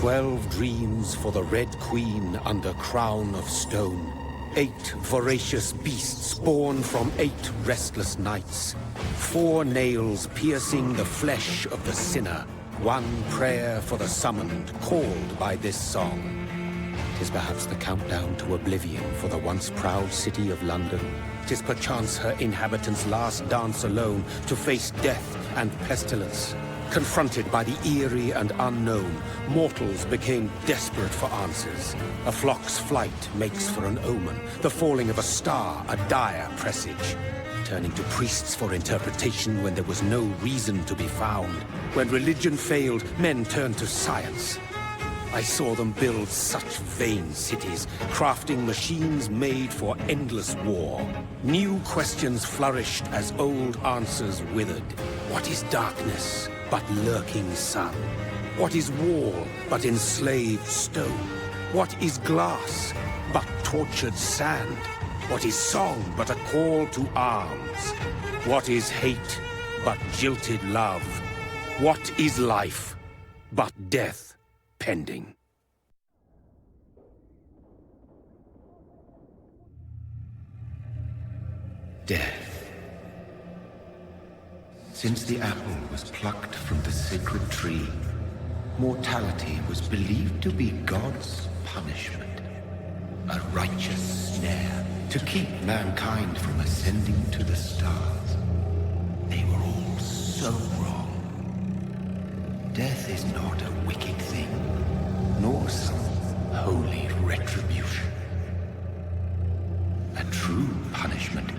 12 dreams for the Red Queen under crown of stone. 8 voracious beasts born from 8 restless nights. 4 nails piercing the flesh of the sinner. 1 prayer for the summoned, called by this song. 'Tis perhaps the countdown to oblivion for the once proud city of London. 'Tis perchance her inhabitants' last dance alone to face death and pestilence. Confronted by the eerie and unknown, mortals became desperate for answers. A flock's flight makes for an omen, the falling of a star a dire presage. Turning to priests for interpretation when there was no reason to be found. When religion failed, men turned to science. I saw them build such vain cities, crafting machines made for endless war. New questions flourished as old answers withered. What is darkness but lurking sun? What is wall but enslaved stone? What is glass but tortured sand? What is song but a call to arms? What is hate but jilted love? What is life but death pending? Death. Since the apple was plucked from the sacred tree, mortality was believed to be God's punishment. A righteous snare to keep mankind from ascending to the stars. They were all so wrong. Death is not a wicked thing, nor some holy retribution. A true punishment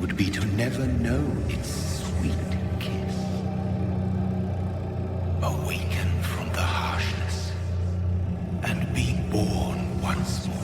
would be to never know its sweet kiss. Awaken from the harshness and be born once more.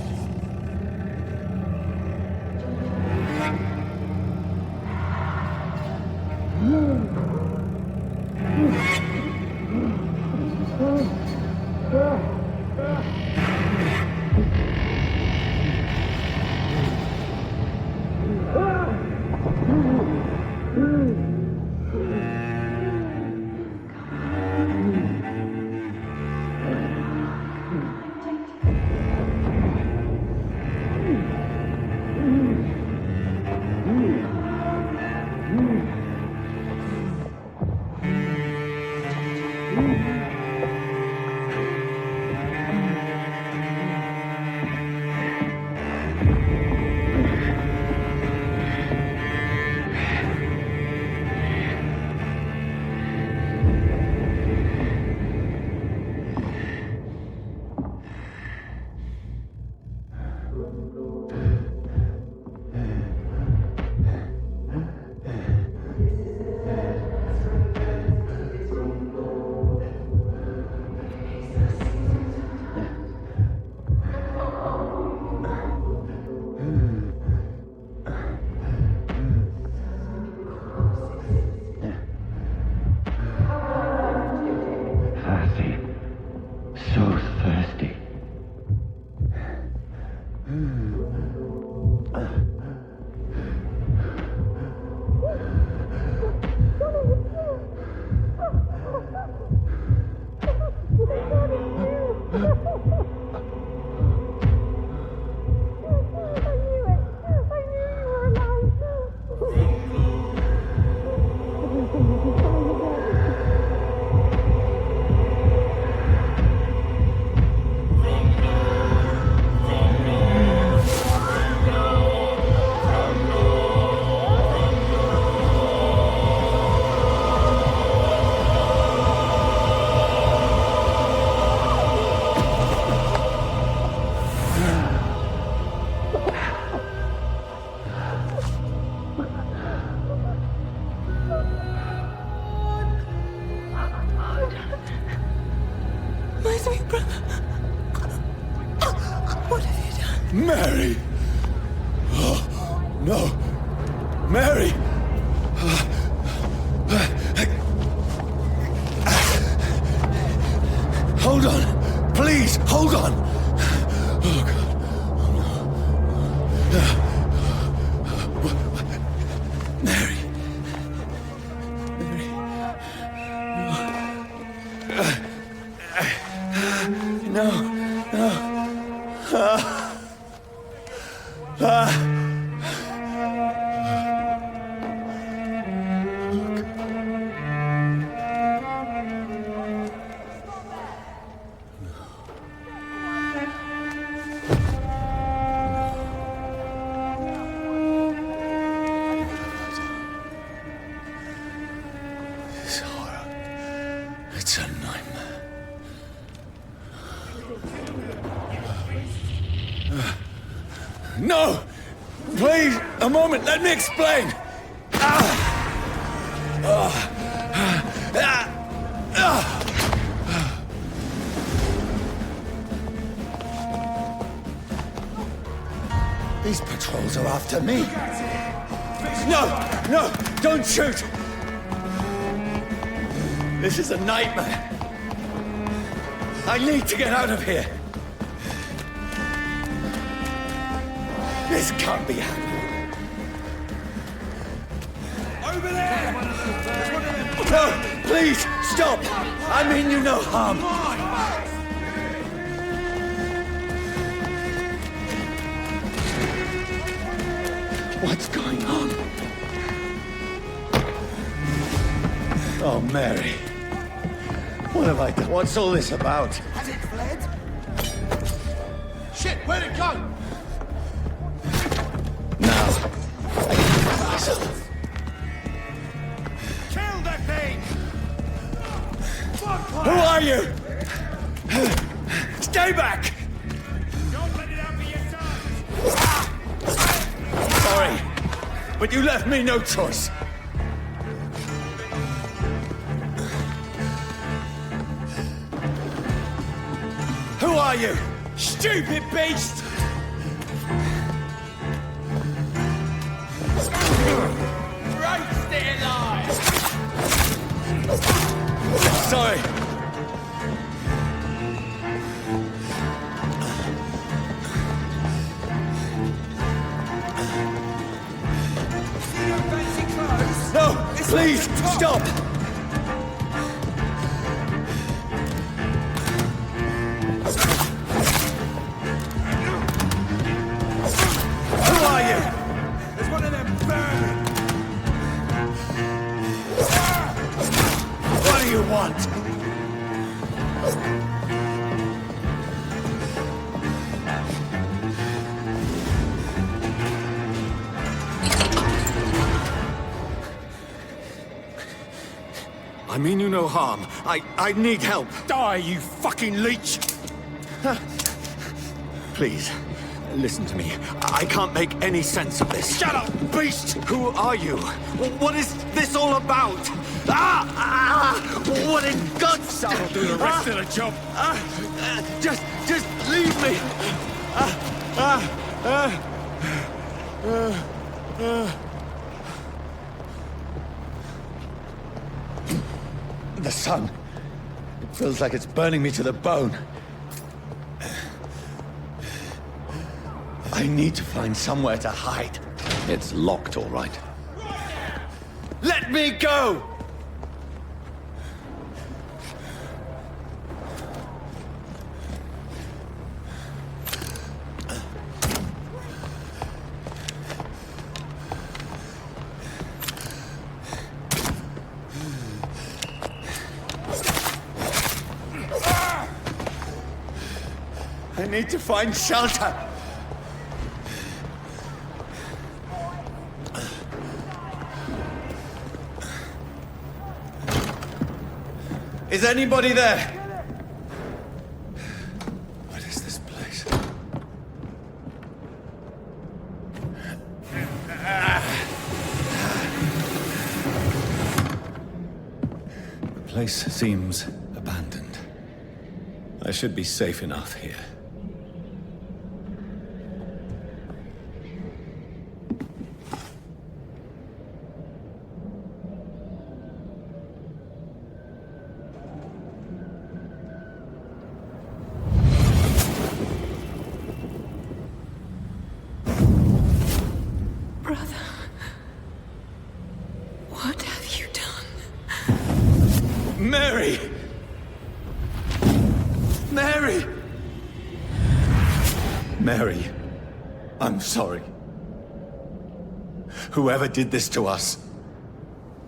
Mary! Oh, no! Mary! Hold on! Please, hold on! Oh, God. Oh, no. Mary. Mary. No. This horror. It's a nightmare. No! Please, a moment, let me explain! These patrols are after me. No, don't shoot! This is a nightmare. I need to get out of here. This can't be happening. Over there! No, please, stop! I mean you no harm. What's going on? Oh, Mary. What have I done? What's all this about? Has it fled? Shit, where'd it go? Now. Kill that thing! Who are you? Stay back! Don't let it out for yourself! Sorry, but you left me no choice. Who are you? Stupid beast! Roast it alive! Sorry. See your fancy clothes? No, please, stop! Who are you? There's one of them burning! What do you want? I mean you no harm. I need help. Die, you fucking leech! Please, listen to me. I can't make any sense of this. Shut up, beast! Who are you? What is this all about? What in God's name? I'll do the rest of the job. Just leave me. The sun. It feels like it's burning me to the bone. I need to find somewhere to hide. It's locked, all right. Let me go! I need to find shelter. Is anybody there? What is this place? The place seems abandoned. I should be safe enough here. Brother, what have you done? Mary! Mary! Mary, I'm sorry. Whoever did this to us,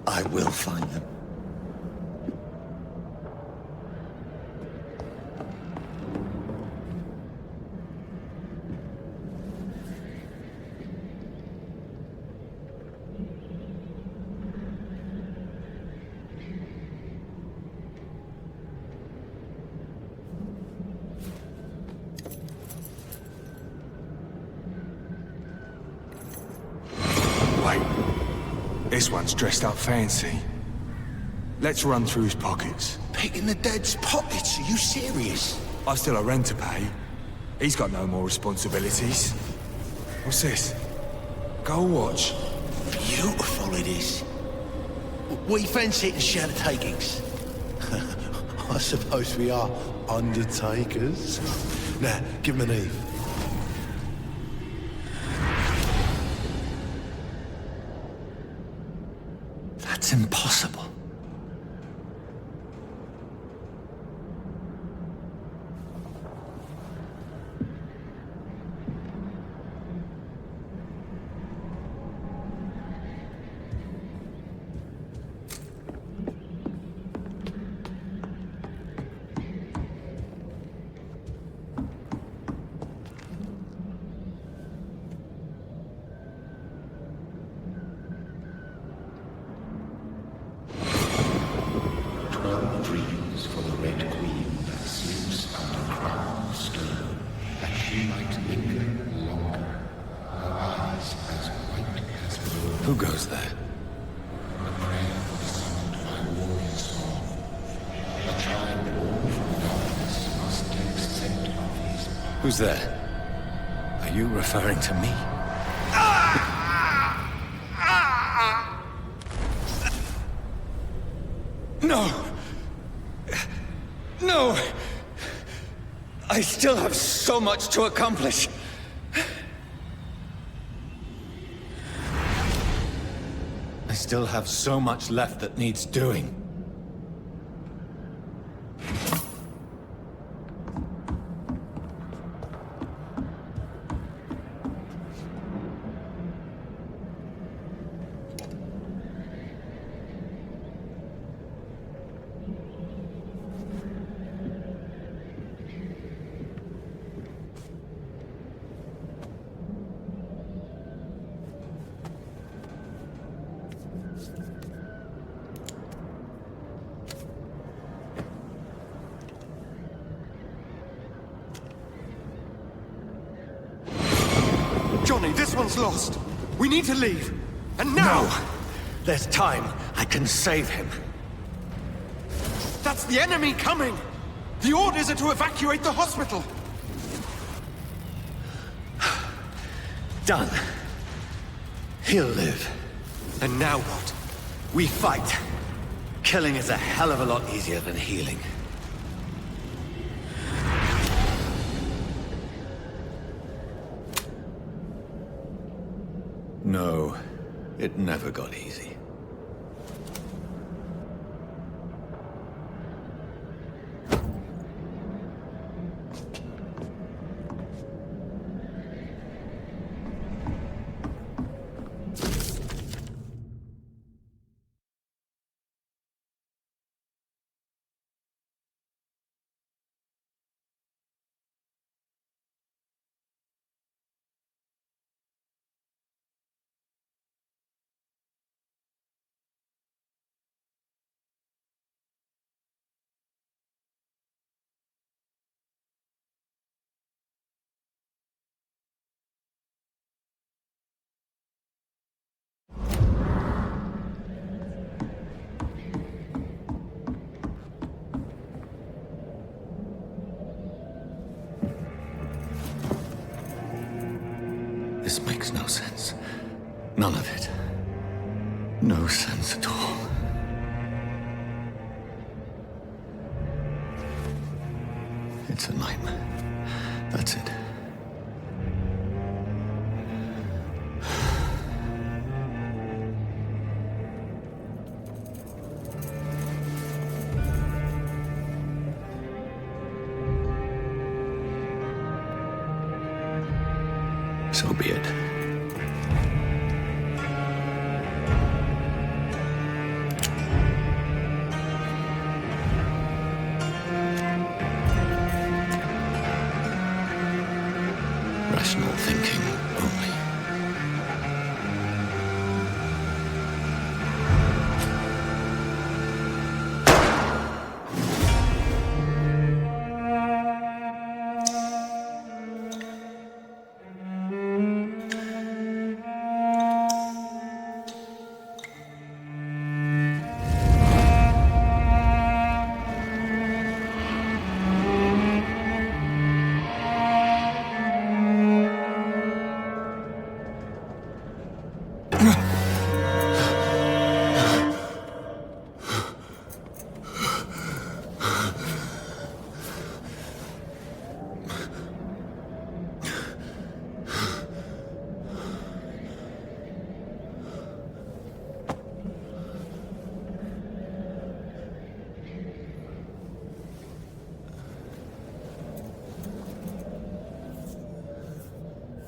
I will find them. This one's dressed up fancy. Let's run through his pockets. Picking the dead's pockets? Are you serious? I've still a rent to pay. He's got no more responsibilities. What's this? Gold watch. Beautiful it is. We fancy it and share the takings. I suppose we are undertakers. Now, give him an Eve. That's impossible. Who goes there? Who's there? Are you referring to me? No! No! I still have so much to accomplish. I still have so much left that needs doing. Johnny, this one's lost. We need to leave. And now! No! There's time. I can save him. That's the enemy coming! The orders are to evacuate the hospital! Done. He'll live. And now what? We fight. Killing is a hell of a lot easier than healing. No, it never got easy. This makes no sense. None of it. No sense at all. It's a nightmare. That's it. So be it. Rational thinking only.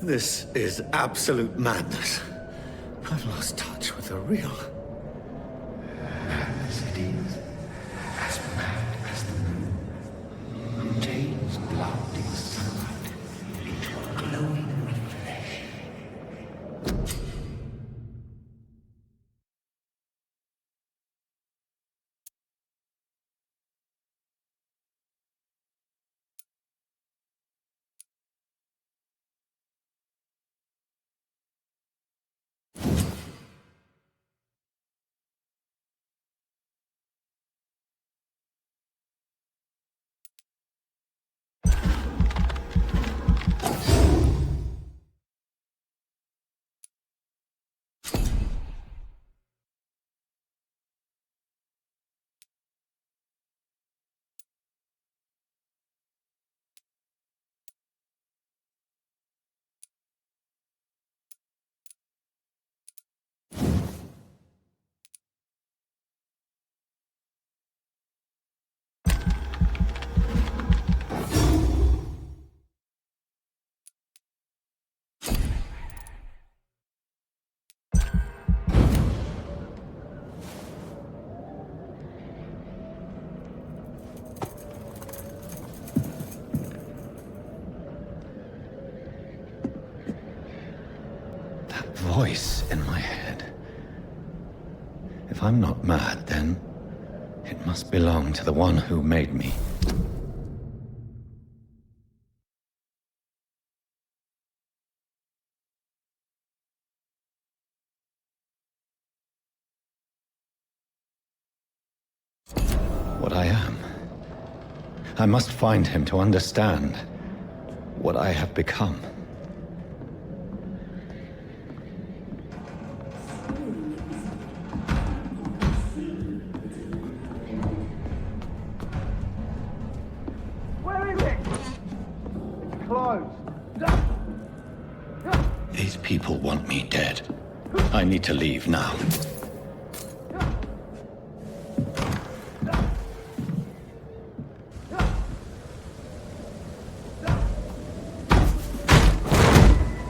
This is absolute madness. I've lost touch with the real. Madness it is, as mad as the moon, who changes blinding sunlight into a glowing reflection. Voice in my head. If I'm not mad, then it must belong to the one who made me. What I am. I must find him to understand what I have become. These people want me dead. I need to leave now.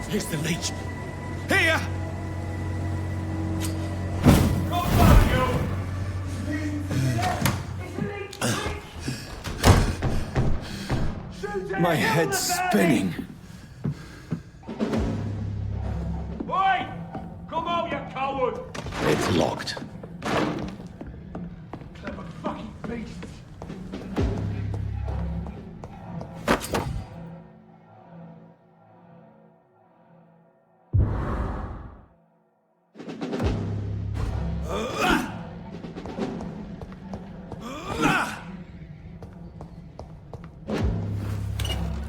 Here's the leech. Here! My head's spinning. Oi! Come out, you coward! It's locked. Clever fucking beast!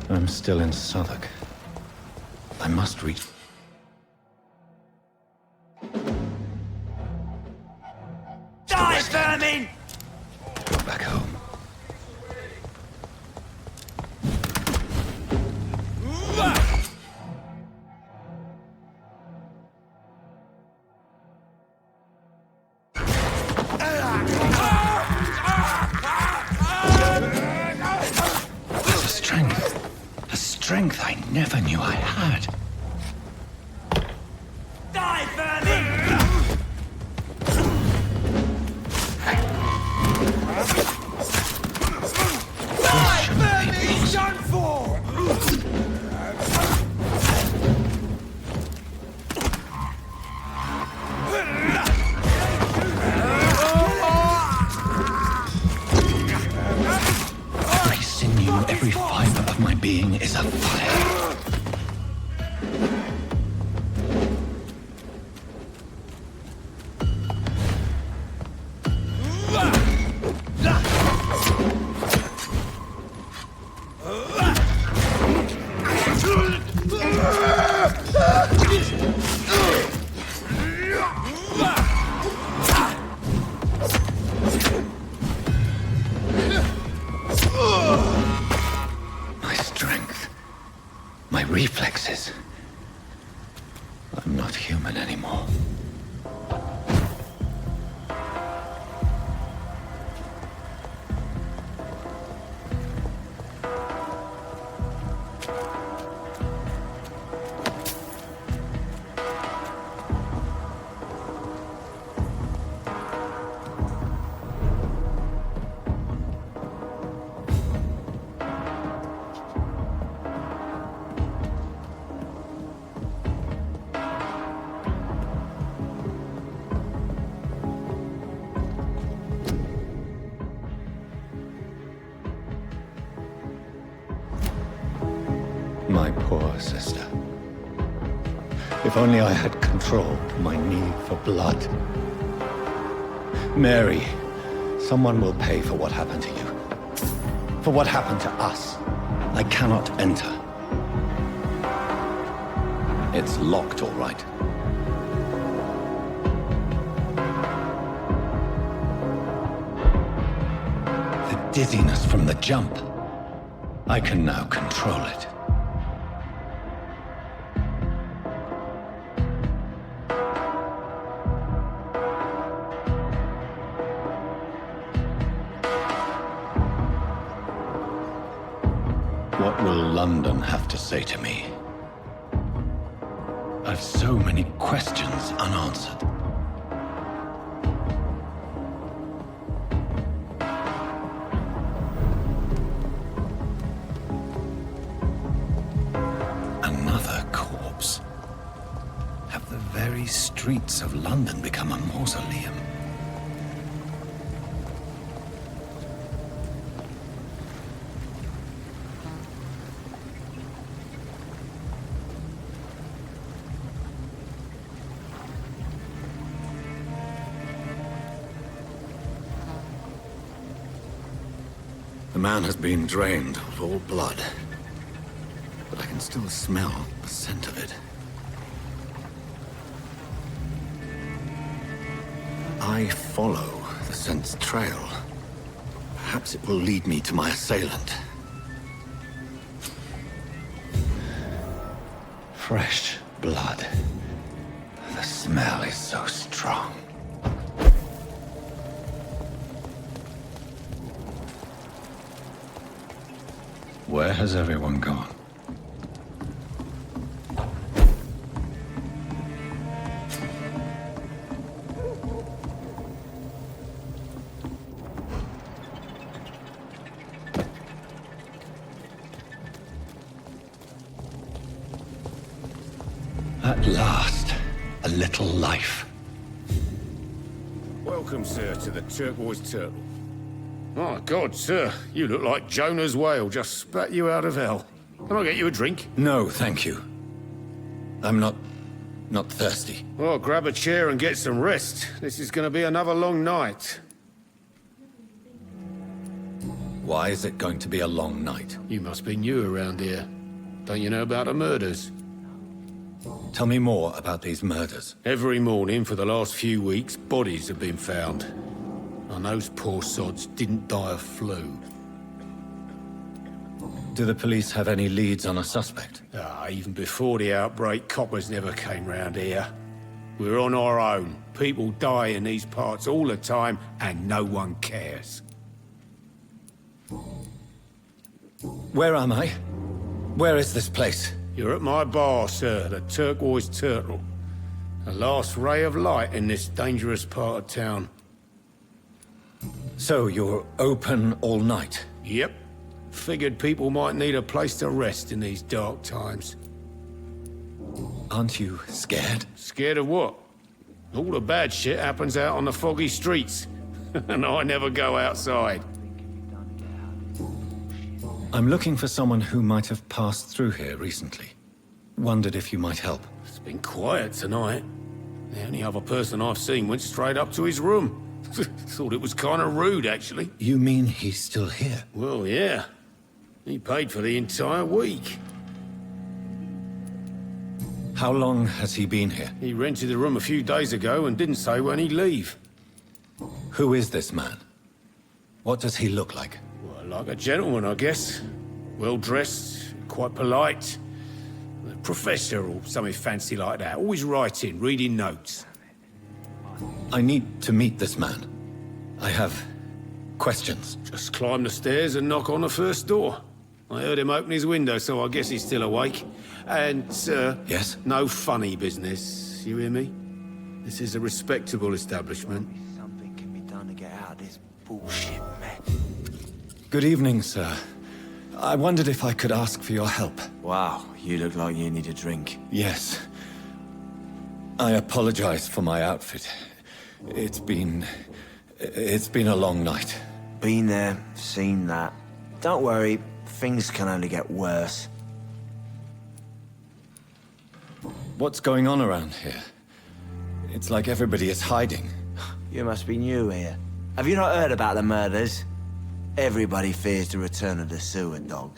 I'm still in Southwark. I must reach... Die, vermin! Go back home. There's a strength I never knew I had. My strength, my reflexes. I'm not human anymore. My poor sister. If only I had controlled my need for blood. Mary, someone will pay for what happened to you. For what happened to us. I cannot enter. It's locked, all right. The dizziness from the jump. I can now control it. What will London have to say to me? I've so many questions unanswered. Another corpse. Have the very streets of London become a mausoleum? The man has been drained of all blood, but I can still smell the scent of it. I follow the scent's trail. Perhaps it will lead me to my assailant. Fresh blood. The smell is so strong. Where has everyone gone? At last, a little life. Welcome, sir, to the Turquoise Turtle. My God, sir, you look like Jonah's whale just spat you out of hell. Can I get you a drink? No, thank you. I'm not thirsty. Well, grab a chair and get some rest. This is going to be another long night. Why is it going to be a long night? You must be new around here. Don't you know about the murders? Tell me more about these murders. Every morning for the last few weeks, bodies have been found. And those poor sods didn't die of flu. Do the police have any leads on a suspect? Even before the outbreak, coppers never came round here. We're on our own. People die in these parts all the time, and no one cares. Where am I? Where is this place? You're at my bar, sir, the Turquoise Turtle. The last ray of light in this dangerous part of town. So you're open all night? Yep. Figured people might need a place to rest in these dark times. Aren't you scared? Scared of what? All the bad shit happens out on the foggy streets. And I never go outside. I'm looking for someone who might have passed through here recently. wondered if you might help. It's been quiet tonight. The only other person I've seen went straight up to his room. Thought it was kind of rude, actually. You mean he's still here? Well, yeah. He paid for the entire week. How long has he been here? He rented the room a few days ago and didn't say when he'd leave. Who is this man? What does he look like? Well, like a gentleman, I guess. Well-dressed, quite polite. A professor or something fancy like that. Always writing, reading notes. I need to meet this man. I have questions. Just climb the stairs and knock on the first door. I heard him open his window, so I guess he's still awake. And, Yes? no funny business. You hear me? This is a respectable establishment. Something can be done to get out of this bullshit mess. Good evening, sir. I wondered if I could ask for your help. Wow, you look like you need a drink. Yes. I apologize for my outfit. It's been a long night. Been there, seen that. Don't worry, things can only get worse. What's going on around here? It's like everybody is hiding. You must be new here. Have you not heard about the murders? Everybody fears the return of the sewer dog.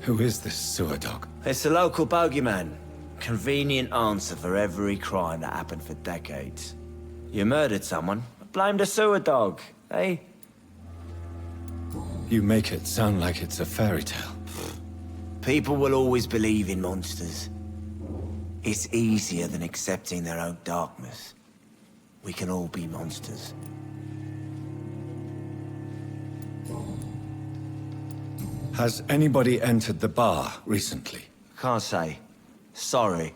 Who is this sewer dog? It's the local bogeyman. Convenient answer for every crime that happened for decades. You murdered someone, blame the sewer dog, eh? You make it sound like it's a fairy tale. People will always believe in monsters. It's easier than accepting their own darkness. We can all be monsters. Has anybody entered the bar recently? Can't say. Sorry.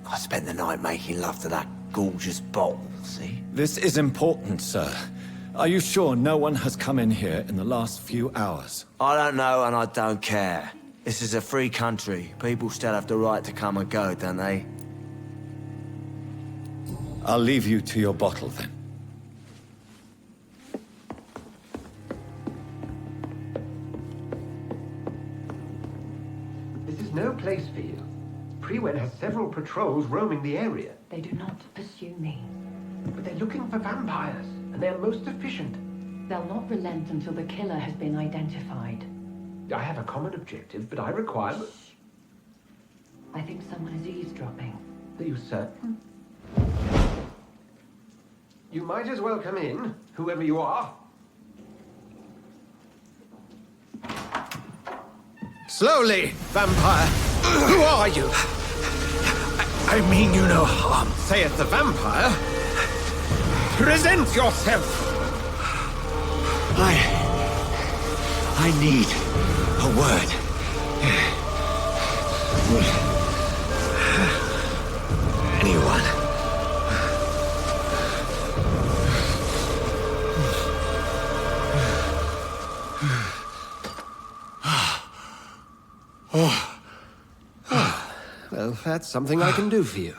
I spent the night making love to that gorgeous bottle, see? This is important, sir. Are you sure no one has come in here in the last few hours? I don't know and I don't care. This is a free country. People still have the right to come and go, don't they? I'll leave you to your bottle, then. This is no place for you. Prewen has several patrols roaming the area. They do not pursue me. But they're looking for vampires, and they're most efficient. They'll not relent until the killer has been identified. I have a common objective, but I require... I think someone is eavesdropping. Are you certain? You might as well come in, whoever you are. Slowly, vampire. Who are you? I mean you no harm. Saith the vampire. Present yourself. I need a word. Anyone? Well, that's something I can do for you.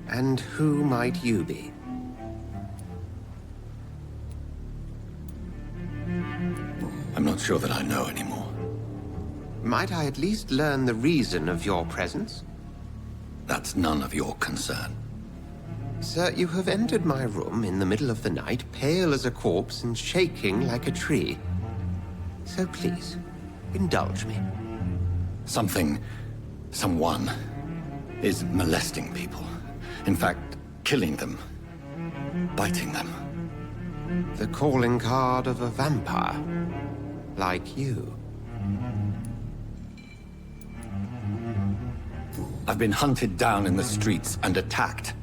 And who might you be? I'm not sure that I know anymore. Might I at least learn the reason of your presence? That's none of your concern. Sir, you have entered my room in the middle of the night, pale as a corpse and shaking like a tree. So please, indulge me. Someone is molesting people. In fact, killing them. Biting them. The calling card of a vampire. Like you. I've been hunted down in the streets and attacked.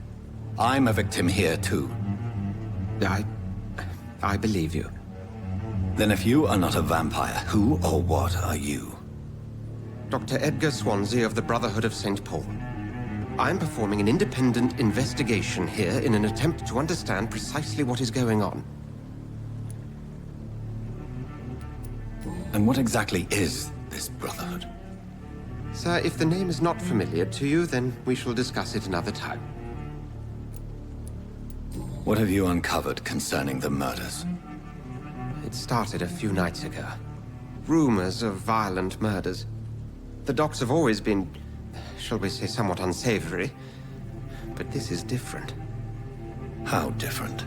I'm a victim here, too. I believe you. Then if you are not a vampire, who or what are you? Dr. Edgar Swansea of the Brotherhood of St. Paul. I'm performing an independent investigation here in an attempt to understand precisely what is going on. And what exactly is this Brotherhood? Sir, if the name is not familiar to you, then we shall discuss it another time. What have you uncovered concerning the murders? It started a few nights ago. Rumors of violent murders. The docks have always been, shall we say, somewhat unsavory. But this is different. How different?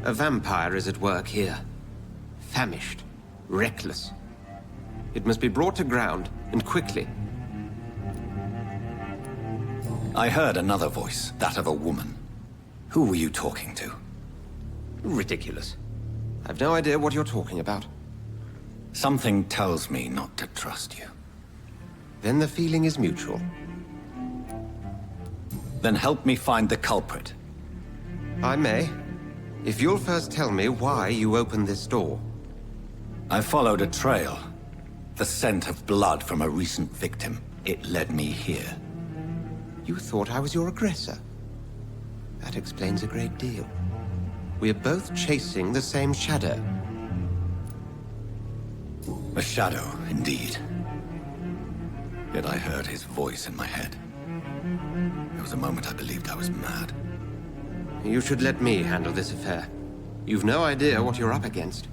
A vampire is at work here. Famished. Reckless. It must be brought to ground, and quickly. I heard another voice, that of a woman. Who were you talking to? Ridiculous. I've no idea what you're talking about. Something tells me not to trust you. Then the feeling is mutual. Then help me find the culprit. I may. If you'll first tell me why you opened this door. I followed a trail. The scent of blood from a recent victim. It led me here. You thought I was your aggressor? That explains a great deal. We're both chasing the same shadow. A shadow, indeed. Yet I heard his voice in my head. There was a moment I believed I was mad. You should let me handle this affair. You've no idea what you're up against.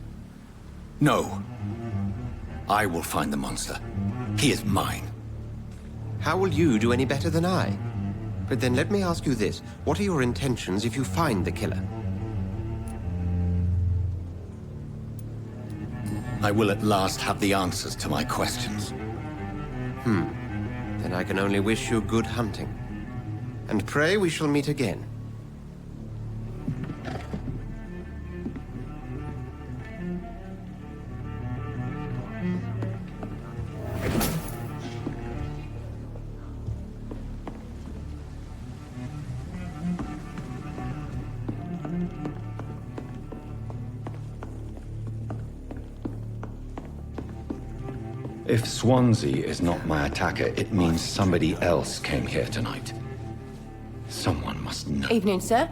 No. I will find the monster. He is mine. How will you do any better than I? But then let me ask you this. What are your intentions if you find the killer? I will at last have the answers to my questions. Then I can only wish you good hunting. And pray we shall meet again. If Swansea is not my attacker, it means somebody else came here tonight. Someone must know. Evening, sir.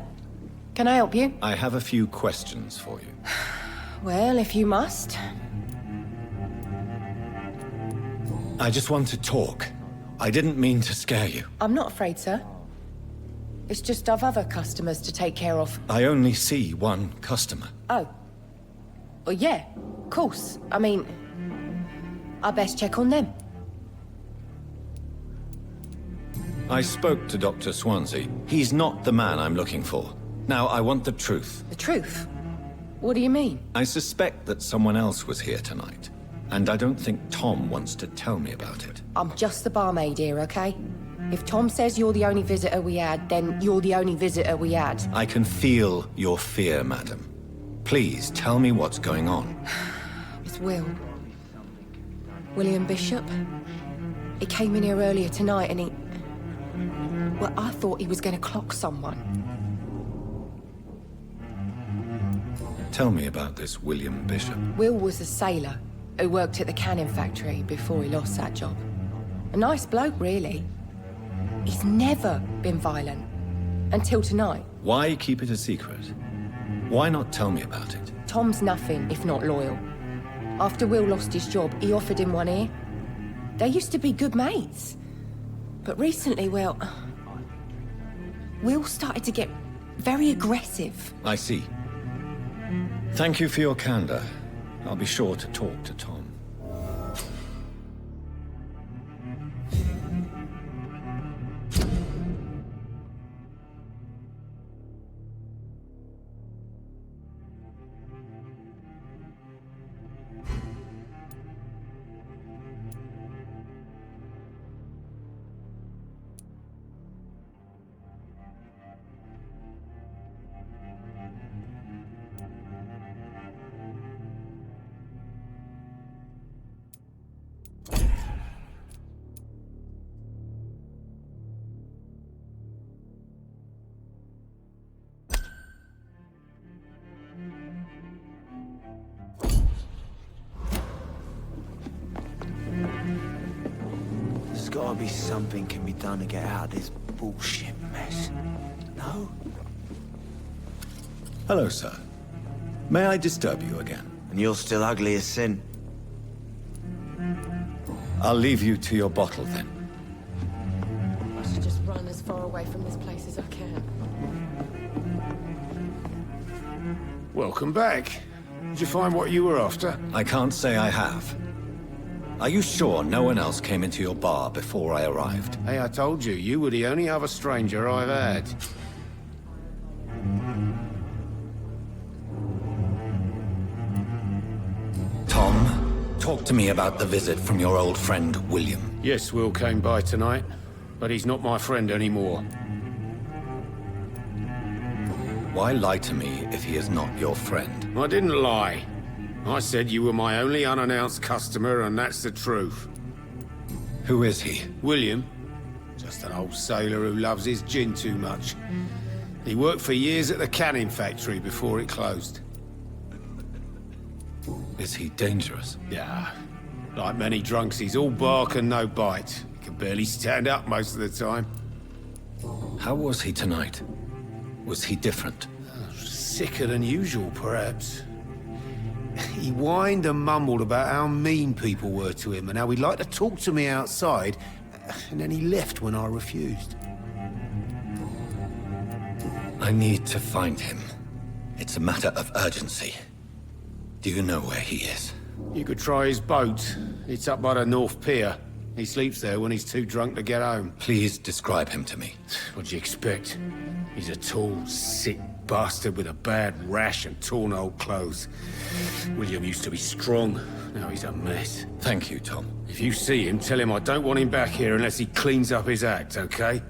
Can I help you? I have a few questions for you. Well, if you must. I just want to talk. I didn't mean to scare you. I'm not afraid, sir. It's just I've other customers to take care of. I only see one customer. Oh. Well, yeah, of course. I mean, I best check on them. I spoke to Dr. Swansea. He's not the man I'm looking for. Now, I want the truth. The truth? What do you mean? I suspect that someone else was here tonight. And I don't think Tom wants to tell me about it. I'm just the barmaid here, okay? If Tom says you're the only visitor we had, then you're the only visitor we had. I can feel your fear, madam. Please, tell me what's going on. It's Will. William Bishop. He came in here earlier tonight and he... Well, I thought he was going to clock someone. Tell me about this William Bishop. Will was a sailor who worked at the canning factory before he lost that job. A nice bloke, really. He's never been violent. Until tonight. Why keep it a secret? Why not tell me about it? Tom's nothing if not loyal. After Will lost his job, he offered him one ear. They used to be good mates. But recently, well... Will started to get very aggressive. I see. Thank you for your candor. I'll be sure to talk to Tom. There's gotta be something can be done to get out of this bullshit mess. No? Hello, sir. May I disturb you again? And you're still ugly as sin. I'll leave you to your bottle then. I should just run as far away from this place as I can. Welcome back. Did you find what you were after? I can't say I have. Are you sure no one else came into your bar before I arrived? Hey, I told you, you were the only other stranger I've had. Tom, talk to me about the visit from your old friend, William. Yes, Will came by tonight, but he's not my friend anymore. Why lie to me if he is not your friend? I didn't lie. I said you were my only unannounced customer, and that's the truth. Who is he? William. Just an old sailor who loves his gin too much. He worked for years at the canning factory before it closed. Is he dangerous? Yeah. Like many drunks, he's all bark and no bite. He can barely stand up most of the time. How was he tonight? Was he different? Sicker than usual, perhaps. He whined and mumbled about how mean people were to him and how he'd like to talk to me outside, and then he left when I refused. I need to find him. It's a matter of urgency. Do you know where he is? You could try his boat. It's up by the North Pier. He sleeps there when he's too drunk to get home. Please describe him to me. What do you expect? He's a tall, sick bastard with a bad rash and torn old clothes. William used to be strong. Now he's a mess. Thank you, Tom. If you see him, tell him I don't want him back here unless he cleans up his act, okay?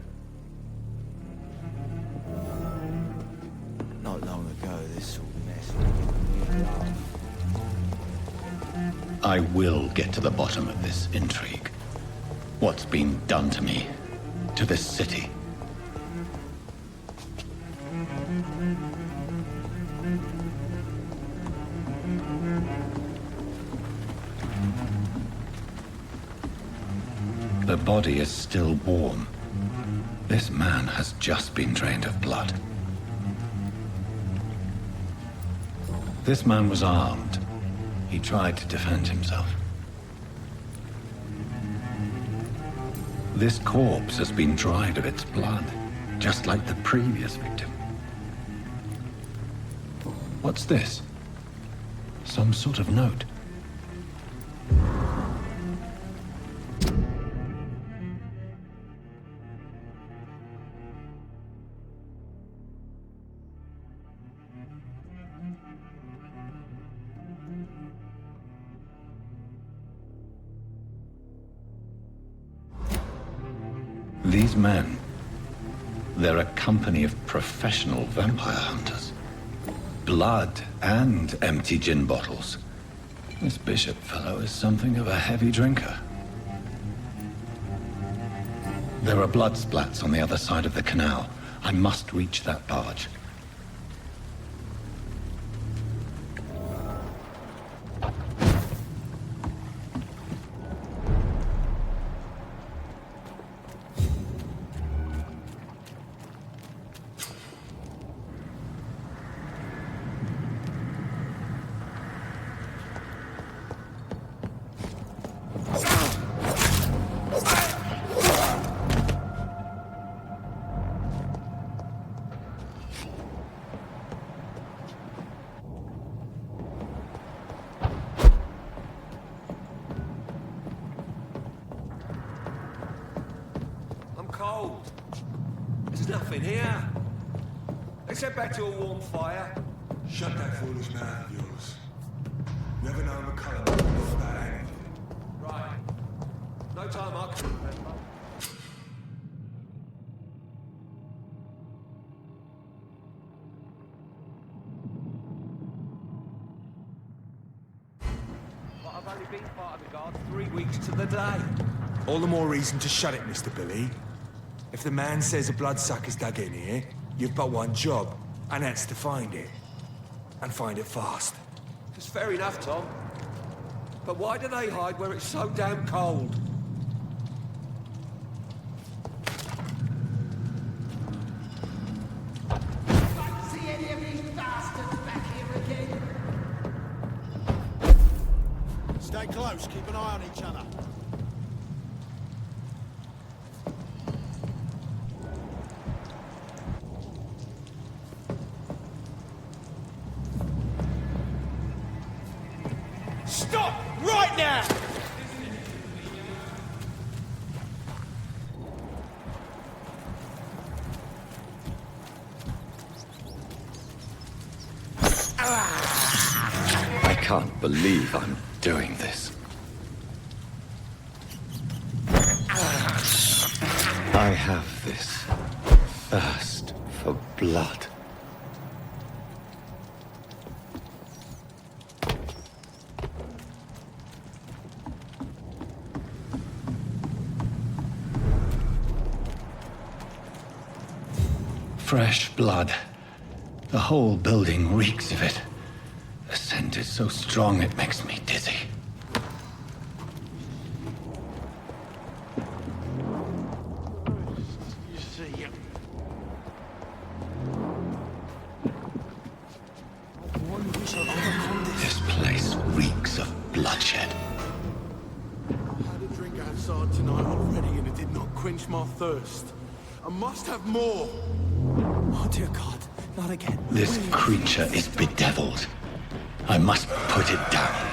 Not long ago, this sort of mess. I will get to the bottom of this intrigue. What's been done to me, to this city. The body is still warm. This man has just been drained of blood. This man was armed. He tried to defend himself. This corpse has been dried of its blood, just like the previous victim. What's this? Some sort of note. These men, they're a company of professional vampire hunters. Blood and empty gin bottles. This Bishop fellow is something of a heavy drinker. There are blood splats on the other side of the canal. I must reach that barge. There's nothing here. Let's head back to a warm fire. Shut that foolish mouth of yours. Never know McCullum knows about anything. Right. No time I can remember. But I've only been part of the guard 3 weeks to the day. All the more reason to shut it, Mr. Billy. If the man says a bloodsucker's dug in here, you've but one job, and that's to find it. And find it fast. It's fair enough, Tom. But why do they hide where it's so damn cold? See any of these bastards back here again? Stay close, keep an eye on each other. Stop! Right now! I can't believe I'm doing this. I have this thirst for blood. Fresh blood. The whole building reeks of it. The scent is so strong it makes me dizzy. This place reeks of bloodshed. I had a drink outside tonight already and it did not quench my thirst. I must have more. Oh dear God, not again. This creature is bedeviled. I must put it down.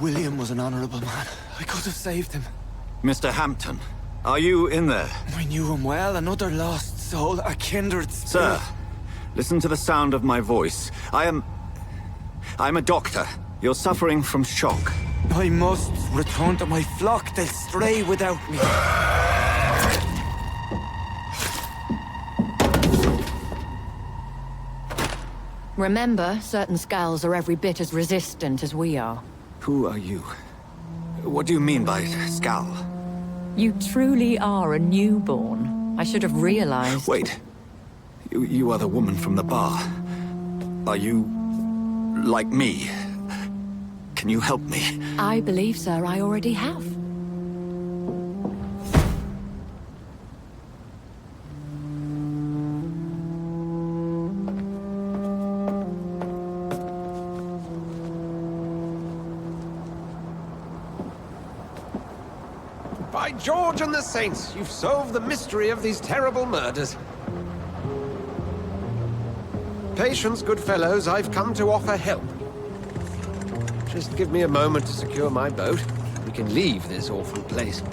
William was an honorable man. I could have saved him. Mr. Hampton, are you in there? I knew him well, another lost soul, a kindred spirit. Sir, listen to the sound of my voice. I'm a doctor. You're suffering from shock. I must return to my flock. They'll stray without me. Remember, certain skulls are every bit as resistant as we are. Who are you? What do you mean by Skal? You truly are a newborn. I should have realized. Wait. You are the woman from the bar. Are you... like me? Can you help me? I believe, sir, I already have. By George and the Saints, you've solved the mystery of these terrible murders. Patience, good fellows, I've come to offer help. Just give me a moment to secure my boat. We can leave this awful place.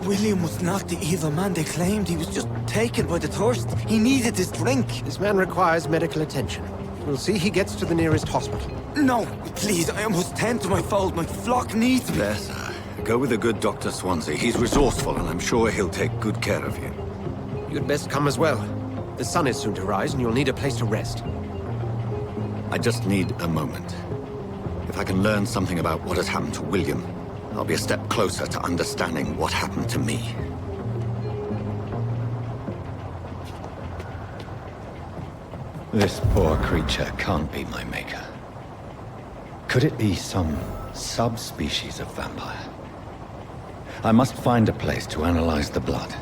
William was not the evil man they claimed. He was just taken by the thirst. He needed this drink. This man requires medical attention. We'll see he gets to the nearest hospital. No, please, I must tend to my fold. My flock needs me. There, sir. Go with the good Dr. Swansea. He's resourceful, and I'm sure he'll take good care of you. You'd best come as well. The sun is soon to rise, and you'll need a place to rest. I just need a moment. If I can learn something about what has happened to William, I'll be a step closer to understanding what happened to me. This poor creature can't be my maker. Could it be some subspecies of vampire? I must find a place to analyze the blood.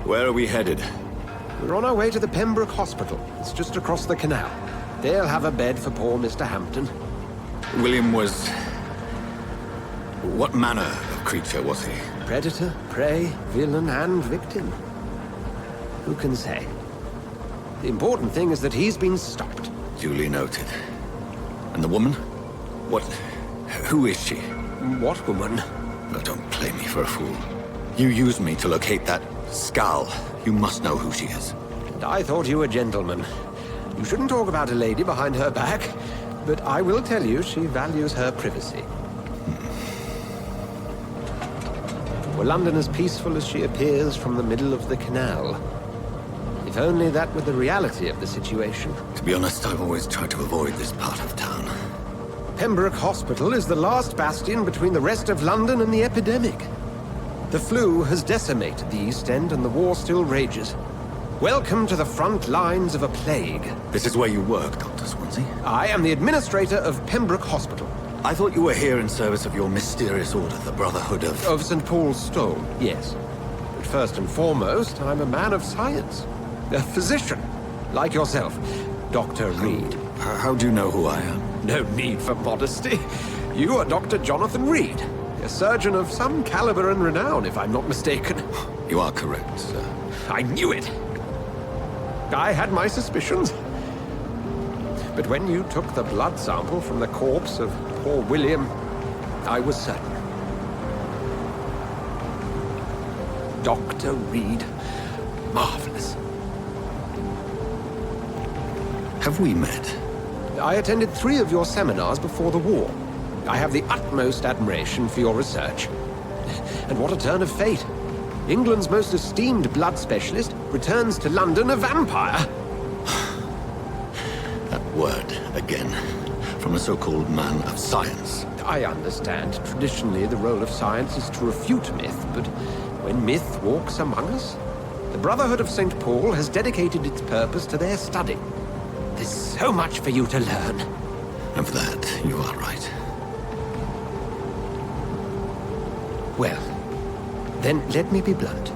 Where are we headed? We're on our way to the Pembroke Hospital. It's just across the canal. They'll have a bed for poor Mr. Hampton. William was... What manner of creature was he? Predator, prey, villain, and victim. Who can say? The important thing is that he's been stopped. Duly noted. And the woman? What... Who is she? What woman? Oh, don't play me for a fool. You used me to locate that skull. You must know who she is. And I thought you a gentleman. You shouldn't talk about a lady behind her back, but I will tell you she values her privacy. Were London as peaceful as she appears from the middle of the canal? If only that were the reality of the situation. To be honest, I've always tried to avoid this part of town. Pembroke Hospital is the last bastion between the rest of London and the epidemic. The flu has decimated the East End and the war still rages. Welcome to the front lines of a plague. This is where you work, Dr. Swansea? I am the administrator of Pembroke Hospital. I thought you were here in service of your mysterious order, the Brotherhood of... Of St. Paul's Stone, yes. But first and foremost, I'm a man of science. A physician, like yourself, Dr. Reid. How do you know who I am? No need for modesty. You are Dr. Jonathan Reid, a surgeon of some caliber and renown, if I'm not mistaken. You are correct, sir. I knew it! I had my suspicions. But when you took the blood sample from the corpse of poor William, I was certain. Dr. Reid. Marvelous. Have we met? I attended 3 of your seminars before the war. I have the utmost admiration for your research. And what a turn of fate. England's most esteemed blood specialist returns to London a vampire. That word, again, from a so-called man of science. I understand. Traditionally, the role of science is to refute myth, but when myth walks among us, the Brotherhood of St. Paul has dedicated its purpose to their study. There's so much for you to learn. Of that, you are right. Well, then let me be blunt.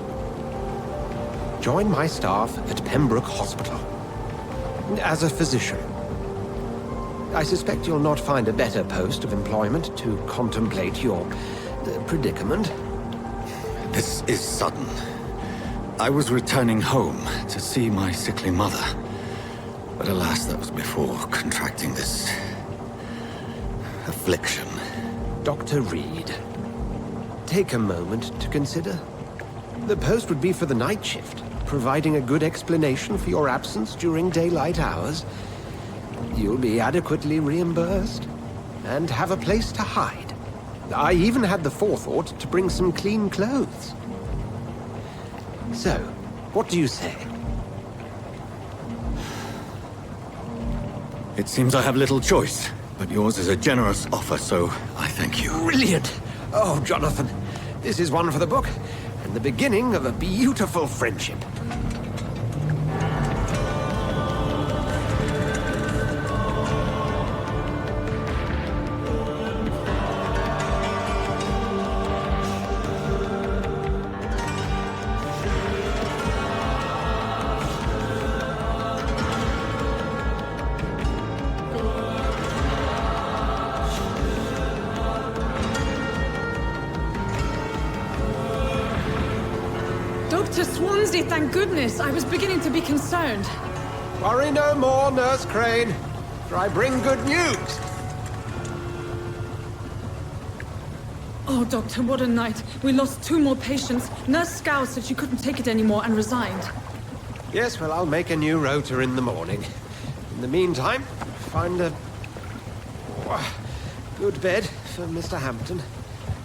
Join my staff at Pembroke Hospital. As a physician. I suspect you'll not find a better post of employment to contemplate your predicament. This is sudden. I was returning home to see my sickly mother. But alas, that was before contracting this... affliction. Dr. Reid, take a moment to consider. The post would be for the night shift, providing a good explanation for your absence during daylight hours. You'll be adequately reimbursed, and have a place to hide. I even had the forethought to bring some clean clothes. So, what do you say? It seems I have little choice, but yours is a generous offer, so I thank you. Brilliant! Oh, Jonathan, this is one for the book, and the beginning of a beautiful friendship. Dr. Swansea, thank goodness. I was beginning to be concerned. Worry no more, Nurse Crane, for I bring good news. Oh, Doctor, what a night. We lost 2 more patients. Nurse Scow said she couldn't take it anymore and resigned. Yes, well, I'll make a new rota in the morning. In the meantime, find a good bed for Mr. Hampton.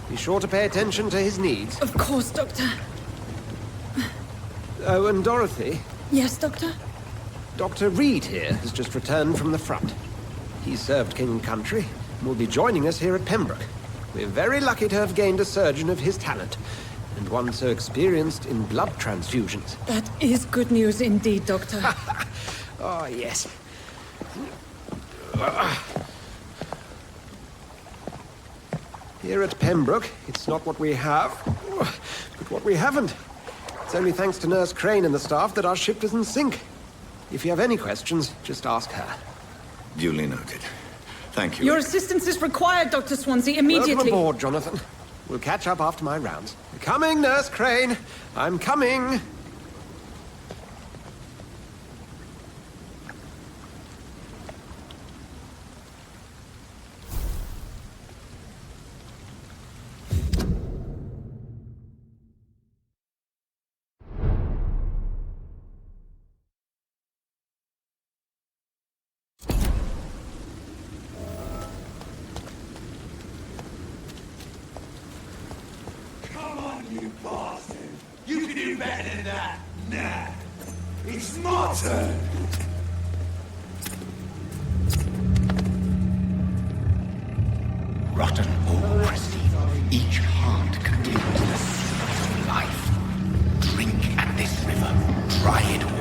Be sure to pay attention to his needs. Of course, Doctor. Oh, and Dorothy? Yes, Doctor? Dr. Reid here has just returned from the front. He served King and Country and will be joining us here at Pembroke. We're very lucky to have gained a surgeon of his talent, and one so experienced in blood transfusions. That is good news indeed, Doctor. Oh, yes. Here at Pembroke, it's not what we have, but what we haven't. It's only thanks to Nurse Crane and the staff that our ship doesn't sink. If you have any questions, just ask her. Duly noted. Thank you. Your assistance is required, Dr. Swansea, immediately. Welcome aboard, Jonathan. We'll catch up after my rounds. Coming, Nurse Crane. I'm coming. You bastard! You can do better than that! Nah! It's my turn! Rotten or pristine, each heart contains the secret of life. Drink at this river, try it all.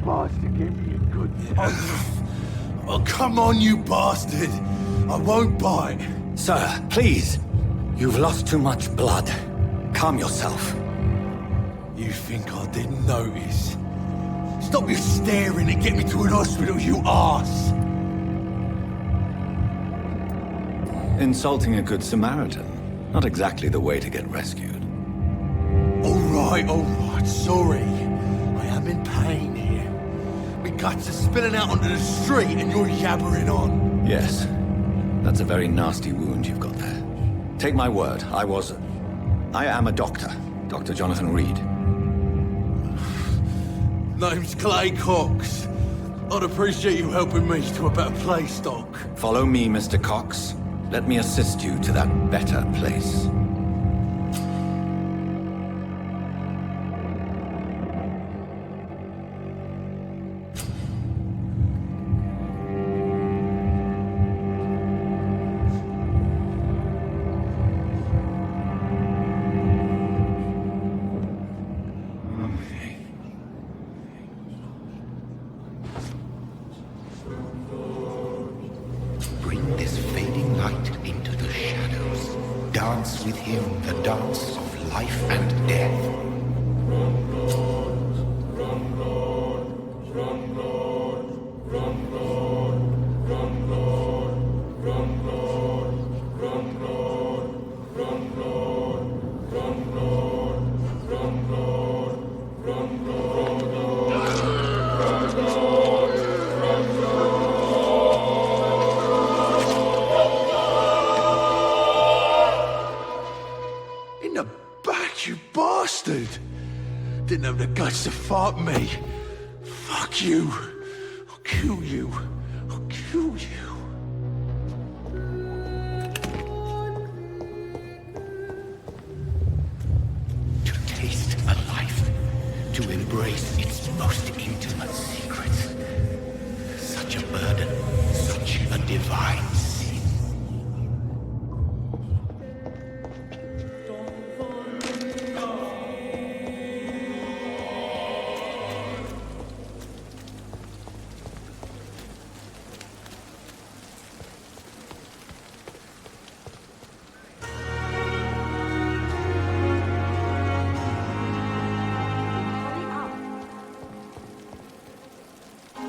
Bastard, give me a good time. Oh, come on, you bastard! I won't bite. Sir, please. You've lost too much blood. Calm yourself. You think I didn't notice? Stop your staring and get me to an hospital, you arse! Insulting a good Samaritan. Not exactly the way to get rescued. All right, sorry. I am in pain here. My guts are spilling out onto the street and you're yabbering on. Yes. That's a very nasty wound you've got there. Take my word, I am a doctor. Dr. Jonathan Reid. Name's Clay Cox. I'd appreciate you helping me to a better place, Doc. Follow me, Mr. Cox. Let me assist you to that better place. Bring this fading light into the shadows. Dance with him the dance of life and death. In the back, you bastard! Didn't have the guts to fight me. Fuck you. I'll kill you. I'll kill you. To taste a life, to embrace its most intimate secrets. Such a burden, such a divine sin.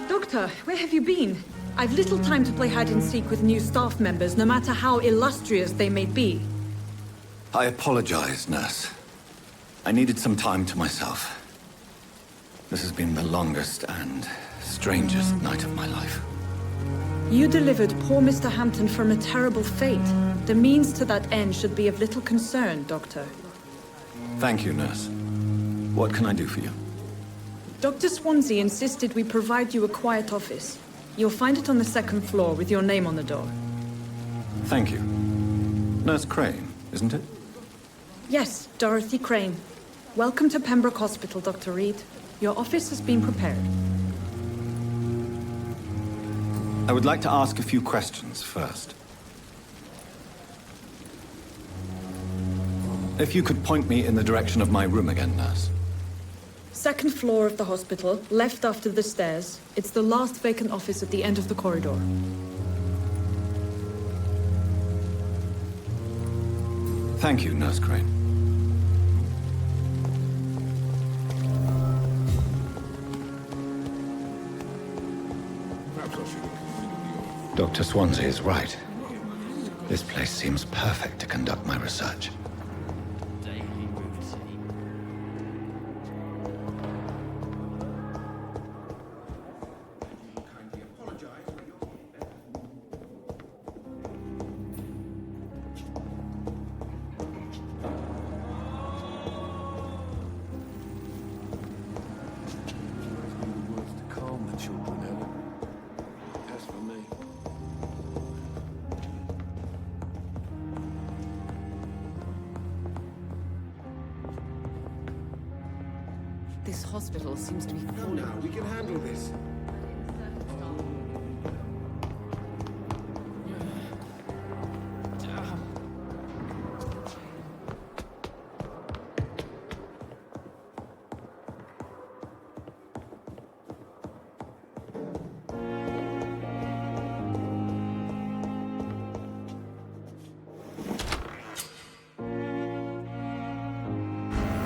Doctor, where have you been? I've little time to play hide-and-seek with new staff members, no matter how illustrious they may be. I apologize, nurse. I needed some time to myself. This has been the longest and strangest night of my life. You delivered poor Mr. Hampton from a terrible fate. The means to that end should be of little concern, Doctor. Thank you, nurse. What can I do for you? Dr. Swansea insisted we provide you a quiet office. You'll find it on the second floor with your name on the door. Thank you. Nurse Crane, isn't it? Yes, Dorothy Crane. Welcome to Pembroke Hospital, Dr. Reid. Your office has been prepared. I would like to ask a few questions first. If you could point me in the direction of my room again, nurse. Second floor of the hospital, left after the stairs. It's the last vacant office at the end of the corridor. Thank you, Nurse Crane. Dr. Swansea is right. This place seems perfect to conduct my research. This hospital seems to be full. No, we can handle this.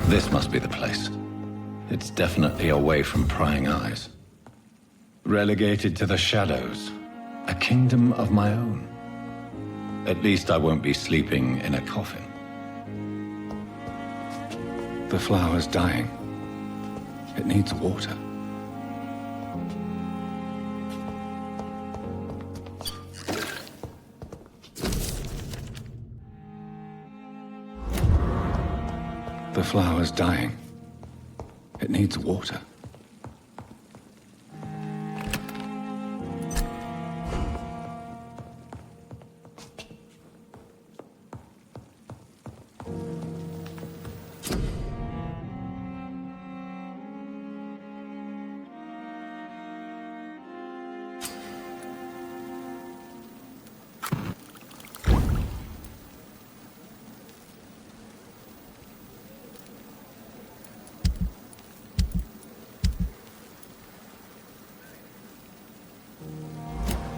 This must be the place. It's definitely away from prying eyes. Relegated to the shadows. A kingdom of my own. At least I won't be sleeping in a coffin. The flower's dying. It needs water. The flower's dying. It needs water.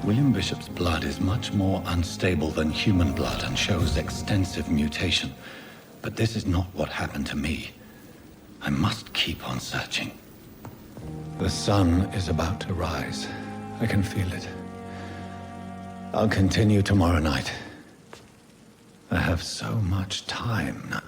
William Bishop's blood is much more unstable than human blood and shows extensive mutation. But this is not what happened to me. I must keep on searching. The sun is about to rise. I can feel it. I'll continue tomorrow night. I have so much time now.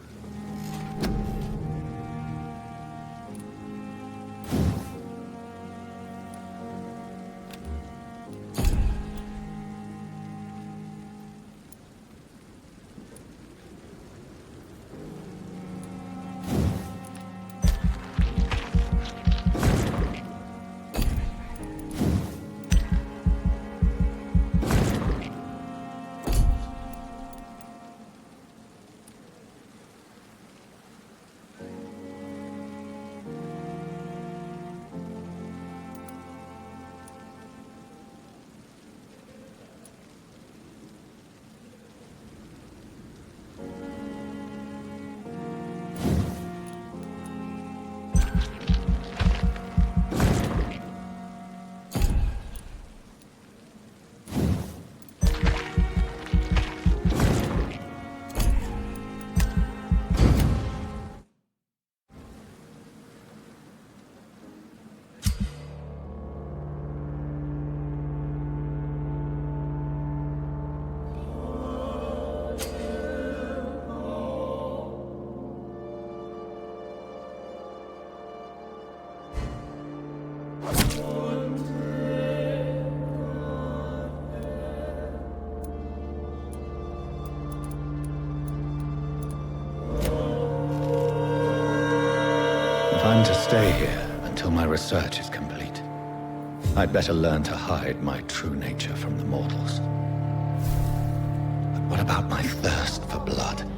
I'm to stay here until my research is complete. I'd better learn to hide my true nature from the mortals. But what about my thirst for blood?